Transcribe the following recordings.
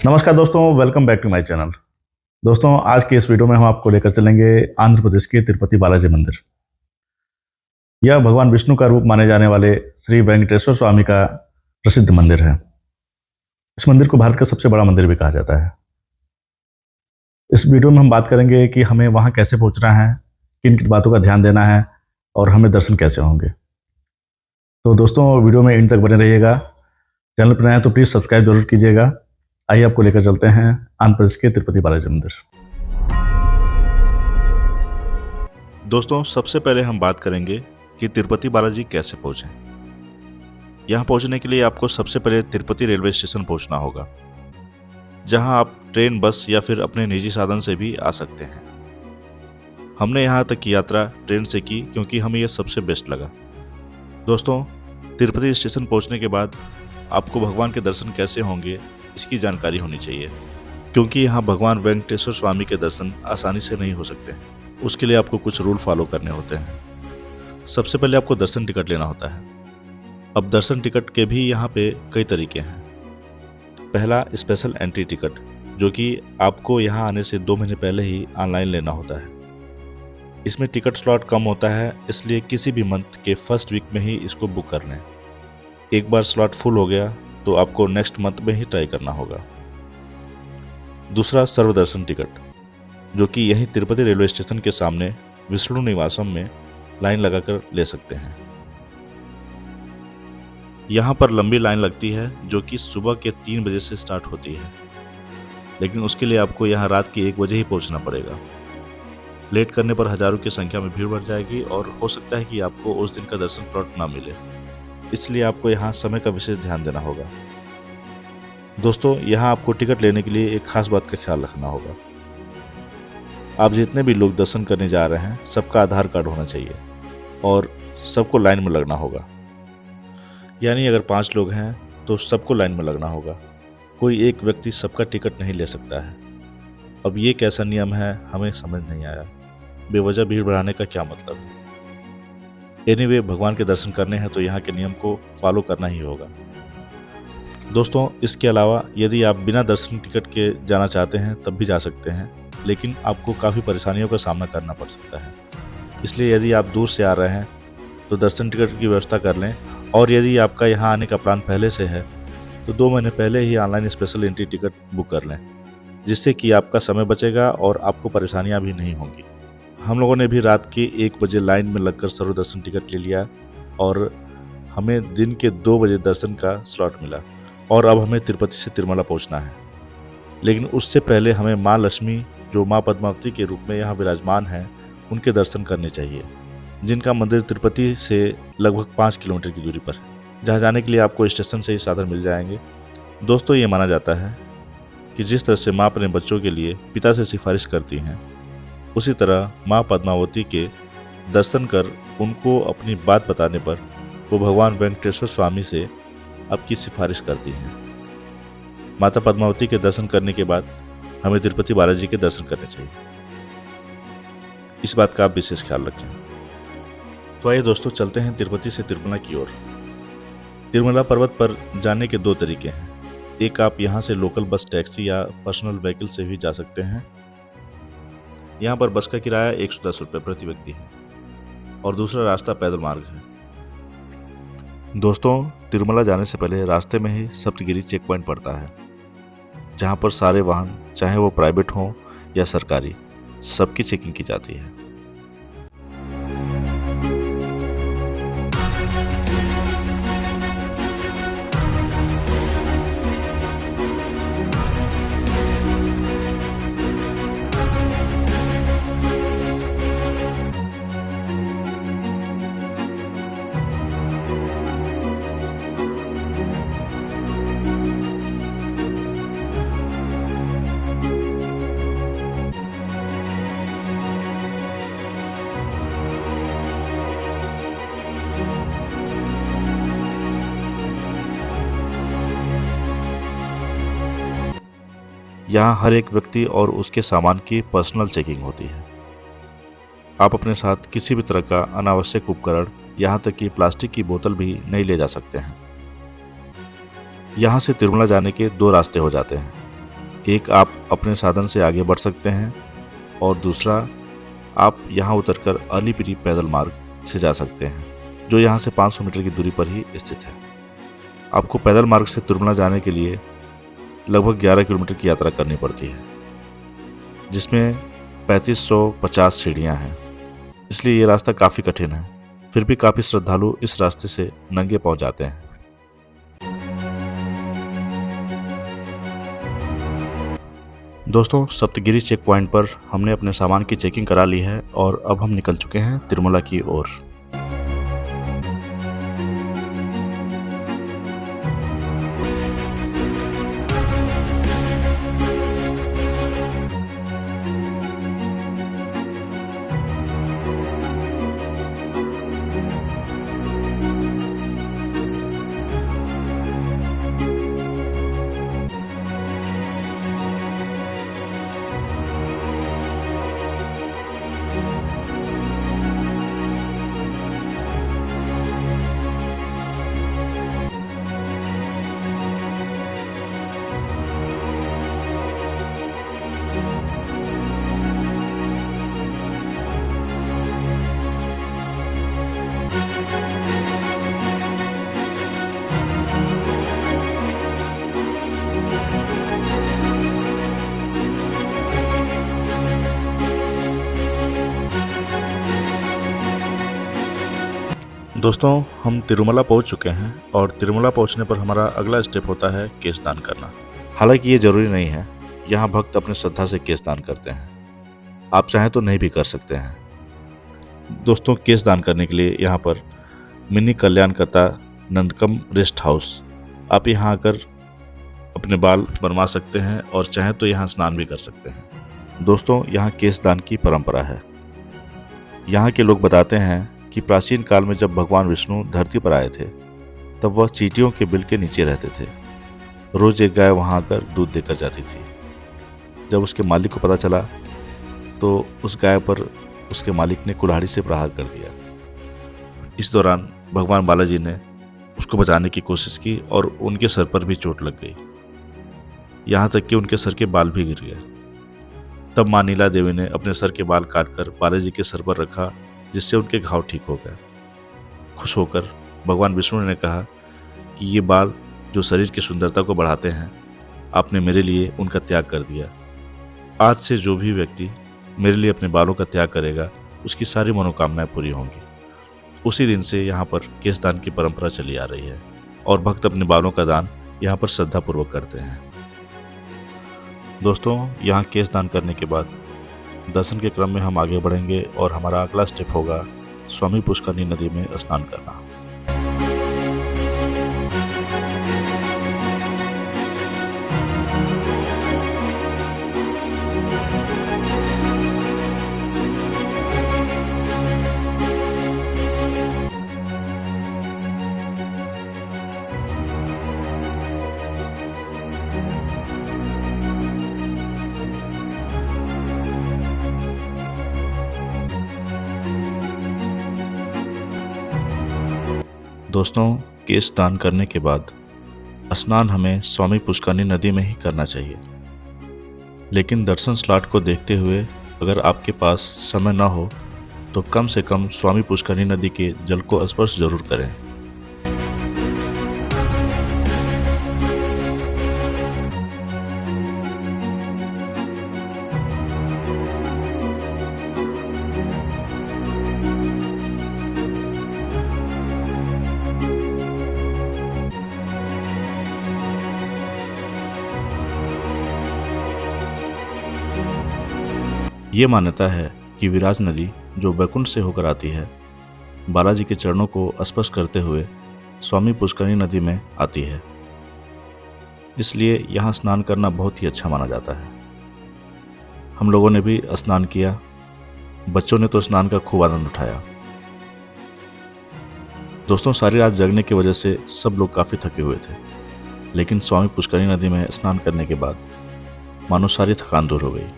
नमस्कार दोस्तों, welcome back to my channel. दोस्तों, आज के इस वीडियो में हम आपको लेकर चलेंगे आंध्र प्रदेश के तिरुपति बालाजी मंदिर। यह भगवान विष्णु का रूप माने जाने वाले श्री वेंकटेश्वर स्वामी का प्रसिद्ध मंदिर है। इस मंदिर को भारत का सबसे बड़ा मंदिर भी कहा जाता है। इस वीडियो में हम बात करेंगे कि हमें वहां कैसे पहुंचना है, किन किन बातों का ध्यान देना है और हमें दर्शन कैसे होंगे। तो दोस्तों, वीडियो में एंड तक बने रहिएगा। चैनल पर नए हैं तो प्लीज़ सब्सक्राइब जरूर कीजिएगा। आइए आपको लेकर चलते हैं आंध्र प्रदेश के तिरुपति बालाजी मंदिर। दोस्तों, सबसे पहले हम बात करेंगे कि तिरुपति बालाजी कैसे पहुंचें। यहां पहुंचने के लिए आपको सबसे पहले तिरुपति रेलवे स्टेशन पहुंचना होगा, जहां आप ट्रेन, बस या फिर अपने निजी साधन से भी आ सकते हैं। हमने यहां तक की यात्रा ट्रेन से की क्योंकि हमें यह सबसे बेस्ट लगा। दोस्तों, तिरुपति स्टेशन पहुंचने के बाद आपको भगवान के दर्शन कैसे होंगे इसकी जानकारी होनी चाहिए, क्योंकि यहाँ भगवान वेंकटेश्वर स्वामी के दर्शन आसानी से नहीं हो सकते हैं। उसके लिए आपको कुछ रूल फॉलो करने होते हैं। सबसे पहले आपको दर्शन टिकट लेना होता है। अब दर्शन टिकट के भी यहाँ पे कई तरीके हैं। पहला, स्पेशल एंट्री टिकट, जो कि आपको यहाँ आने से 2 महीने पहले ही ऑनलाइन लेना होता है। इसमें टिकट स्लॉट कम होता है, इसलिए किसी भी मंथ के फर्स्ट वीक में ही इसको बुक कर लें। एक बार स्लॉट फुल हो गया तो आपको नेक्स्ट मंथ में ही ट्राई करना होगा। दूसरा, सर्वदर्शन टिकट, जो कि यहीं तिरुपति रेलवे स्टेशन के सामने विष्णु निवासम में लाइन लगाकर ले सकते हैं। यहाँ पर लंबी लाइन लगती है, जो कि सुबह के 3 बजे से स्टार्ट होती है, लेकिन उसके लिए आपको यहाँ रात के 1 बजे ही पहुँचना पड़ेगा। लेट करने पर हजारों की संख्या में भीड़ बढ़ जाएगी और हो सकता है कि आपको उस दिन का दर्शन स्लॉट ना मिले, इसलिए आपको यहाँ समय का विशेष ध्यान देना होगा। दोस्तों, यहाँ आपको टिकट लेने के लिए एक खास बात का ख्याल रखना होगा। आप जितने भी लोग दर्शन करने जा रहे हैं, सबका आधार कार्ड होना चाहिए और सबको लाइन में लगना होगा। यानी अगर 5 लोग हैं तो सबको लाइन में लगना होगा। कोई एक व्यक्ति सबका टिकट नहीं ले सकता है। अब ये कैसा नियम है, हमें समझ नहीं आया। बेवजह भीड़ बढ़ाने का क्या मतलब है? एनीवे, भगवान के दर्शन करने हैं तो यहाँ के नियम को फॉलो करना ही होगा। दोस्तों, इसके अलावा यदि आप बिना दर्शन टिकट के जाना चाहते हैं तब भी जा सकते हैं, लेकिन आपको काफ़ी परेशानियों का सामना करना पड़ सकता है। इसलिए यदि आप दूर से आ रहे हैं तो दर्शन टिकट की व्यवस्था कर लें, और यदि आपका यहाँ आने का प्लान पहले से है तो 2 महीने पहले ही online special entry ticket book कर लें, जिससे कि आपका समय बचेगा और आपको परेशानियाँ भी नहीं होंगी। हम लोगों ने भी रात के 1 बजे लाइन में लगकर सर्वदर्शन टिकट ले लिया और हमें दिन के 2 बजे दर्शन का स्लॉट मिला, और अब हमें तिरुपति से तिरुमला पहुंचना है। लेकिन उससे पहले हमें माँ लक्ष्मी, जो माँ पद्मावती के रूप में यहाँ विराजमान हैं, उनके दर्शन करने चाहिए, जिनका मंदिर तिरुपति से लगभग 5 किलोमीटर की दूरी पर है, जहाँ जाने के लिए आपको स्टेशन से ही साधन मिल जाएंगे। दोस्तों, ये माना जाता है कि जिस तरह से माँ अपने बच्चों के लिए पिता से सिफारिश करती हैं, उसी तरह माँ पद्मावती के दर्शन कर उनको अपनी बात बताने पर वो भगवान वेंकटेश्वर स्वामी से आपकी सिफारिश करती हैं। माता पद्मावती के दर्शन करने के बाद हमें तिरुपति बालाजी के दर्शन करने चाहिए। इस बात का आप विशेष ख्याल रखें। तो आइए दोस्तों, चलते हैं तिरुपति से तिरुमला की ओर। तिरुमला पर्वत पर जाने के 2 तरीके हैं। एक, आप यहाँ से लोकल बस, टैक्सी या पर्सनल व्हीकल से भी जा सकते हैं। यहाँ पर बस का किराया 110 रुपये प्रति व्यक्ति है, और दूसरा रास्ता पैदल मार्ग है। दोस्तों, तिरुमला जाने से पहले रास्ते में ही सप्तगिरी चेक पॉइंट पड़ता है, जहाँ पर सारे वाहन, चाहे वो प्राइवेट हों या सरकारी, सबकी चेकिंग की जाती है। यहाँ हर एक व्यक्ति और उसके सामान की पर्सनल चेकिंग होती है। आप अपने साथ किसी भी तरह का अनावश्यक उपकरण, यहाँ तक कि प्लास्टिक की बोतल भी नहीं ले जा सकते हैं। यहाँ से तिरुमला जाने के 2 रास्ते हो जाते हैं। एक, आप अपने साधन से आगे बढ़ सकते हैं और दूसरा, आप यहाँ उतरकर अलीपिरी पैदल मार्ग से जा सकते हैं, जो यहाँ से 500 मीटर की दूरी पर ही स्थित है। आपको पैदल मार्ग से तिरुमला जाने के लिए लगभग 11 किलोमीटर की यात्रा करनी पड़ती है, जिसमें 3550 सीढ़ियाँ हैं, इसलिए ये रास्ता काफ़ी कठिन है। फिर भी काफ़ी श्रद्धालु इस रास्ते से नंगे पांव जाते हैं। दोस्तों, सप्तगिरी चेक पॉइंट पर हमने अपने सामान की चेकिंग करा ली है और अब हम निकल चुके हैं तिरुमला की ओर। दोस्तों, हम तिरुमला पहुंच चुके हैं और तिरुमला पहुंचने पर हमारा अगला स्टेप होता है केश दान करना। हालांकि ये ज़रूरी नहीं है, यहाँ भक्त अपने श्रद्धा से केश दान करते हैं, आप चाहें तो नहीं भी कर सकते हैं। दोस्तों, केश दान करने के लिए यहाँ पर मिनी कल्याणकता नंदकम रेस्ट हाउस, आप यहाँ आकर अपने बाल बनवा सकते हैं और चाहें तो यहाँ स्नान भी कर सकते हैं। दोस्तों, यहाँ केश दान की परंपरा है। यहाँ के लोग बताते हैं कि प्राचीन काल में जब भगवान विष्णु धरती पर आए थे, तब वह चींटियों के बिल के नीचे रहते थे। रोज एक गाय वहां आकर दूध देकर जाती थी। जब उसके मालिक को पता चला तो उस गाय पर उसके मालिक ने कुल्हाड़ी से प्रहार कर दिया। इस दौरान भगवान बालाजी ने उसको बचाने की कोशिश की और उनके सर पर भी चोट लग गई, यहाँ तक कि उनके सर के बाल भी गिर गए। तब माँ नीला देवी ने अपने सर के बाल काटकर बालाजी के सर पर रखा, जिससे उनके घाव ठीक हो गए। खुश होकर भगवान विष्णु ने कहा कि ये बाल जो शरीर की सुंदरता को बढ़ाते हैं, आपने मेरे लिए उनका त्याग कर दिया। आज से जो भी व्यक्ति मेरे लिए अपने बालों का त्याग करेगा, उसकी सारी मनोकामनाएं पूरी होंगी। उसी दिन से यहाँ पर केश दान की परंपरा चली आ रही है और भक्त अपने बालों का दान यहाँ पर श्रद्धापूर्वक करते हैं। दोस्तों, यहाँ केश दान करने के बाद दर्शन के क्रम में हम आगे बढ़ेंगे और हमारा अगला स्टेप होगा स्वामी पुष्करनी नदी में स्नान करना। दोस्तों, केश दान करने के बाद स्नान हमें स्वामी पुष्करनी नदी में ही करना चाहिए, लेकिन दर्शन स्लॉट को देखते हुए अगर आपके पास समय न हो तो कम से कम स्वामी पुष्करनी नदी के जल को स्पर्श जरूर करें। ये मान्यता है कि विराज नदी जो बैकुंठ से होकर आती है, बालाजी के चरणों को स्पर्श करते हुए स्वामी पुष्करनी नदी में आती है, इसलिए यहाँ स्नान करना बहुत ही अच्छा माना जाता है। हम लोगों ने भी स्नान किया, बच्चों ने तो स्नान का खूब आनंद उठाया। दोस्तों, सारी रात जगने की वजह से सब लोग काफ़ी थके हुए थे, लेकिन स्वामी पुष्करनी नदी में स्नान करने के बाद मानो सारी थकान दूर हो गई।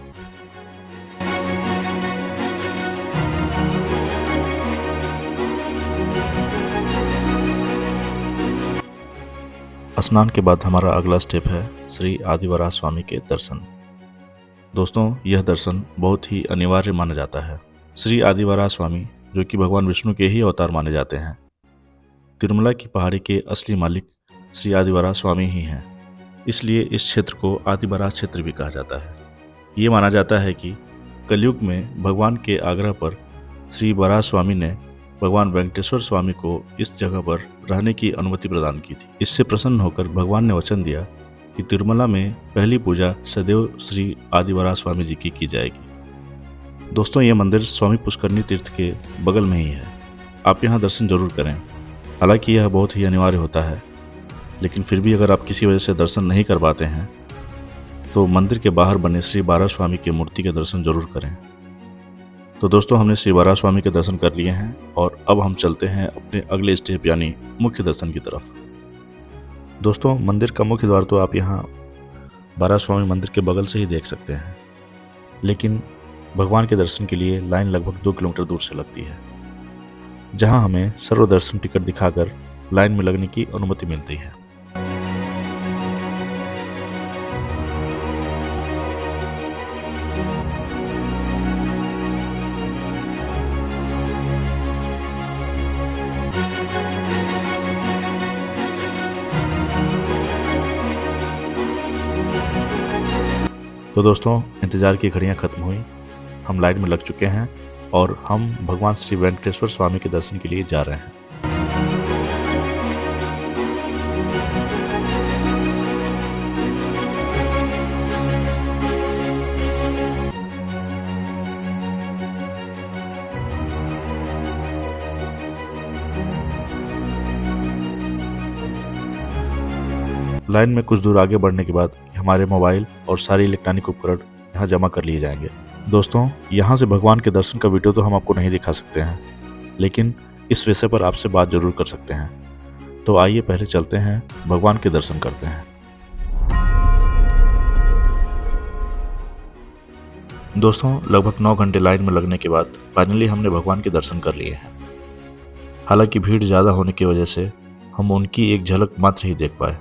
स्नान के बाद हमारा अगला स्टेप है श्री आदिवराह स्वामी के दर्शन। दोस्तों, यह दर्शन बहुत ही अनिवार्य माना जाता है। श्री आदिवराह स्वामी, जो कि भगवान विष्णु के ही अवतार माने जाते हैं, तिरुमला की पहाड़ी के असली मालिक श्री आदिवराह स्वामी ही हैं। इसलिए इस क्षेत्र को आदिवराह क्षेत्र भी कहा जाता है। ये माना जाता है कि कलयुग में भगवान के आग्रह पर श्री वराह स्वामी ने भगवान वेंकटेश्वर स्वामी को इस जगह पर रहने की अनुमति प्रदान की थी। इससे प्रसन्न होकर भगवान ने वचन दिया कि तिरुमला में पहली पूजा सदैव श्री आदिवराह स्वामी जी की जाएगी। दोस्तों, ये मंदिर स्वामी पुष्करनी तीर्थ के बगल में ही है। आप यहाँ दर्शन जरूर करें। हालांकि यह बहुत ही अनिवार्य होता है, लेकिन फिर भी अगर आप किसी वजह से दर्शन नहीं कर पाते हैं तो मंदिर के बाहर बने श्री वराह स्वामी के मूर्ति के दर्शन जरूर करें। तो दोस्तों, हमने श्री वराह स्वामी के दर्शन कर लिए हैं और अब हम चलते हैं अपने अगले स्टेप यानी मुख्य दर्शन की तरफ। दोस्तों, मंदिर का मुख्य द्वार तो आप यहाँ वराह स्वामी मंदिर के बगल से ही देख सकते हैं, लेकिन भगवान के दर्शन के लिए लाइन लगभग 2 किलोमीटर दूर से लगती है, जहाँ हमें सर्वदर्शन टिकट दिखाकर लाइन में लगने की अनुमति मिलती है। तो दोस्तों, इंतज़ार की घड़ियां खत्म हुई, हम लाइन में लग चुके हैं और हम भगवान श्री वेंकटेश्वर स्वामी के दर्शन के लिए जा रहे हैं। लाइन में कुछ दूर आगे बढ़ने के बाद हमारे मोबाइल और सारे इलेक्ट्रॉनिक उपकरण यहाँ जमा कर लिए जाएंगे। दोस्तों, यहाँ से भगवान के दर्शन का वीडियो तो हम आपको नहीं दिखा सकते हैं, लेकिन इस विषय पर आपसे बात जरूर कर सकते हैं। तो आइए पहले चलते हैं, भगवान के दर्शन करते हैं। दोस्तों, लगभग 9 घंटे लाइन में लगने के बाद फाइनली हमने भगवान के दर्शन कर लिए हैं। हालांकि भीड़ ज़्यादा होने की वजह से हम उनकी एक झलक मात्र ही देख पाए,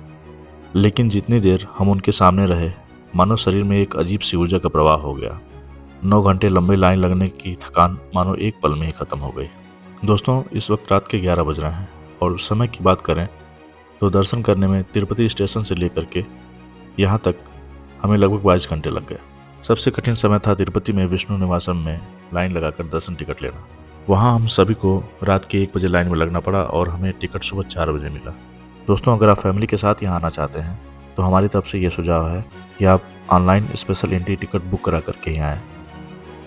लेकिन जितनी देर हम उनके सामने रहे, मानो शरीर में एक अजीब सी ऊर्जा का प्रवाह हो गया। 9 घंटे लंबी लाइन लगने की थकान मानो एक पल में ही खत्म हो गई। दोस्तों, इस वक्त रात के 11 बज रहे हैं और समय की बात करें तो दर्शन करने में तिरुपति स्टेशन से लेकर के यहाँ तक हमें लगभग 22 घंटे लग गए। सबसे कठिन समय था तिरुपति में विष्णु निवासम में लाइन लगाकर दर्शन टिकट लेना। वहाँ हम सभी को रात के 1 बजे लाइन में लगना पड़ा और हमें टिकट सुबह 4 बजे मिला। दोस्तों, अगर आप फैमिली के साथ यहाँ आना चाहते हैं तो हमारी तरफ से ये सुझाव है कि आप online special entry ticket book करा करके ही आएँ,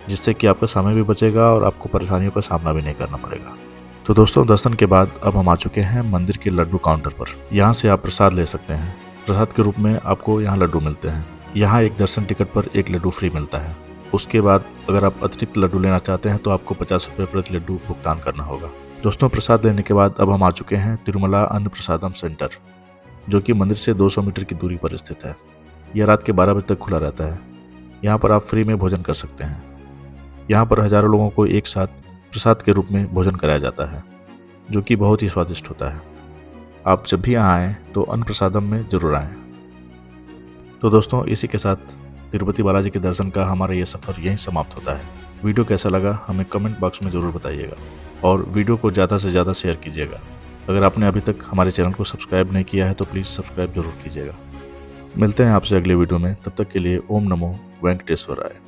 जिससे कि आपका समय भी बचेगा और आपको परेशानियों का सामना भी नहीं करना पड़ेगा। तो दोस्तों, दर्शन के बाद अब हम आ चुके हैं मंदिर के लड्डू काउंटर पर। यहाँ से आप प्रसाद ले सकते हैं। प्रसाद के रूप में आपको यहाँ लड्डू मिलते हैं। यहाँ एक दर्शन टिकट पर 1 लड्डू फ्री मिलता है। उसके बाद अगर आप अतिरिक्त लड्डू लेना चाहते हैं तो आपको 50 रुपये प्रति लड्डू भुगतान करना होगा। दोस्तों, प्रसाद लेने के बाद अब हम आ चुके हैं तिरुमला अन्न प्रसादम सेंटर, जो कि मंदिर से 200 मीटर की दूरी पर स्थित है। यह रात के 12 बजे तक खुला रहता है। यहाँ पर आप फ्री में भोजन कर सकते हैं। यहाँ पर हजारों लोगों को एक साथ प्रसाद के रूप में भोजन कराया जाता है, जो कि बहुत ही स्वादिष्ट होता है। आप जब भी यहाँ आएँ तो अन्न प्रसादम में जरूर आएँ। तो दोस्तों, इसी के साथ तिरुपति बालाजी के दर्शन का हमारा ये सफ़र यहीं समाप्त होता है। वीडियो कैसा लगा हमें कमेंट बॉक्स में ज़रूर बताइएगा और वीडियो को ज़्यादा से ज़्यादा शेयर कीजिएगा। अगर आपने अभी तक हमारे चैनल को सब्सक्राइब नहीं किया है तो प्लीज़ सब्सक्राइब जरूर कीजिएगा। मिलते हैं आपसे अगले वीडियो में, तब तक के लिए ओम नमो वेंकटेश्वराय।